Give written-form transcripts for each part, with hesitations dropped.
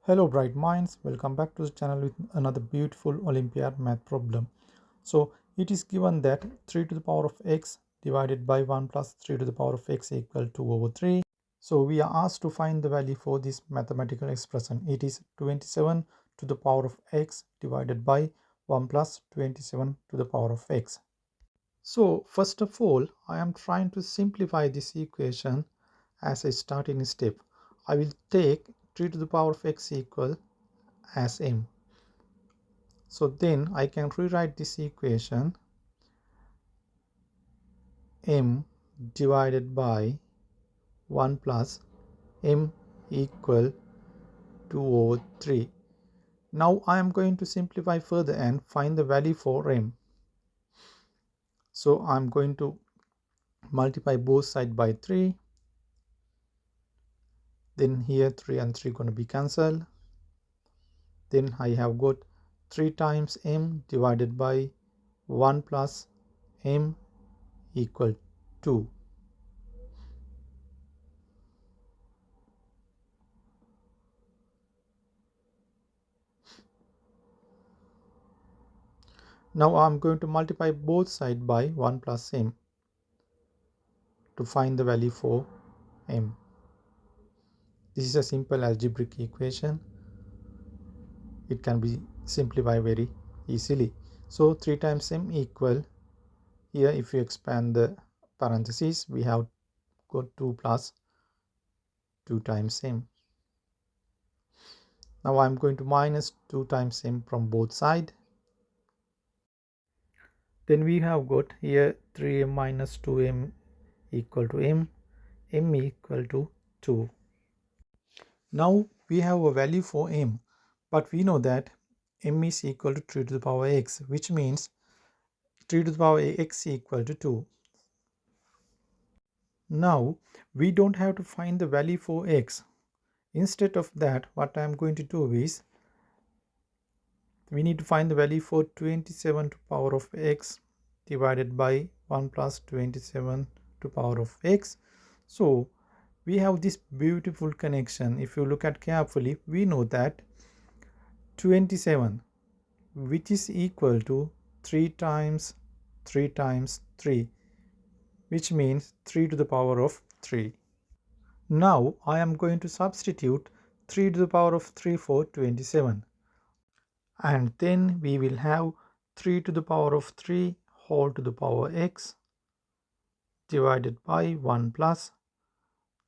Hello bright minds, welcome back to the channel with another beautiful Olympiad math problem. So it is given that 3 to the power of x divided by 1 plus 3 to the power of x equal 2 over 3. So we are asked to find the value for this mathematical expression. It is 27 to the power of x divided by 1 plus 27 to the power of x. So first of all, I am trying to simplify this equation as a starting step. I will take 3 to the power of x equal as m. So then I can rewrite this equation m divided by 1 plus m equal 2 over 3. Now I am going to simplify further and find the value for m. So I am going to multiply both sides by 3. Then here 3 and 3 going to be cancelled. Then I have got 3 times m divided by 1 plus m equal 2. Now I am going to multiply both sides by 1 plus m to find the value for m. This is a simple algebraic equation. It can be simplified very easily. So 3 times m equal, here if you expand the parentheses, we have got 2 plus 2 times m. Now I am going to minus 2 times m from both sides. Then we have got here 3m minus 2m equal to m equal to 2. Now we have a value for m, but we know that m is equal to 3 to the power x, which means 3 to the power x equal to 2. Now we don't have to find the value for x. Instead of that, what I am going to do is we need to find the value for 27 to the power of x divided by 1 plus 27 to the power of x. So we have this beautiful connection. If you look at carefully, we know that 27, which is equal to 3 times 3 times 3, which means 3 to the power of 3. Now I am going to substitute 3 to the power of 3 for 27. And then we will have 3 to the power of 3 whole to the power x divided by 1 plus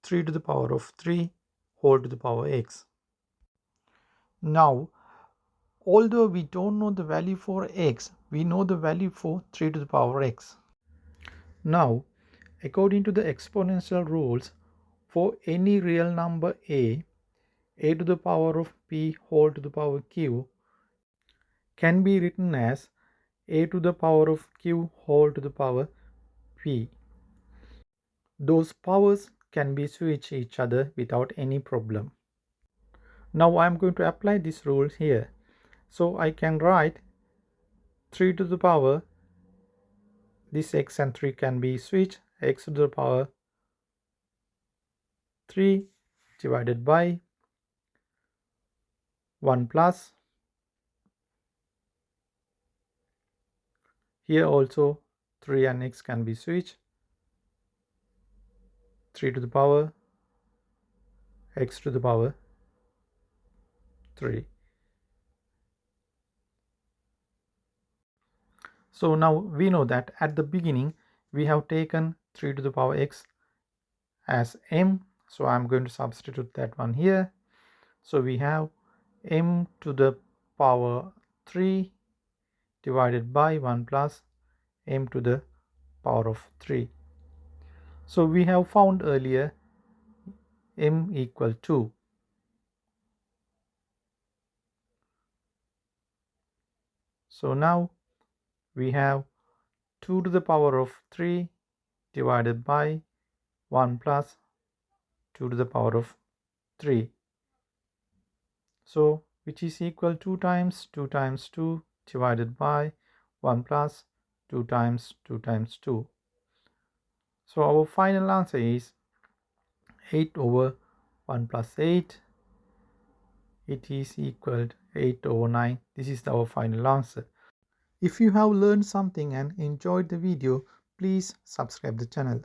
3 to the power of 3 whole to the power x. Now, although we don't know the value for x, we know the value for 3 to the power x. Now, according to the exponential rules, for any real number a to the power of p whole to the power q can be written as a to the power of q whole to the power p. Those powers can be switched each other without any problem. Now I am going to apply this rule here. So I can write 3 to the power, this x and 3 can be switched, x to the power 3 divided by 1 plus, here also 3 and x can be switched, 3 to the power x to the power 3. So now we know that at the beginning we have taken 3 to the power x as m. So I'm going to substitute that one here. So we have m to the power 3 divided by 1 plus m to the power of 3. So we have found earlier m equal 2. So now we have 2 to the power of 3 divided by 1 plus 2 to the power of 3. So which is equal to 2 times 2 divided by 1 plus 2 times 2 times 2. So our final answer is 8 over 1 plus 8 it is equal to 8/9. This is our final answer. If you have learned something and enjoyed the video, please subscribe the channel.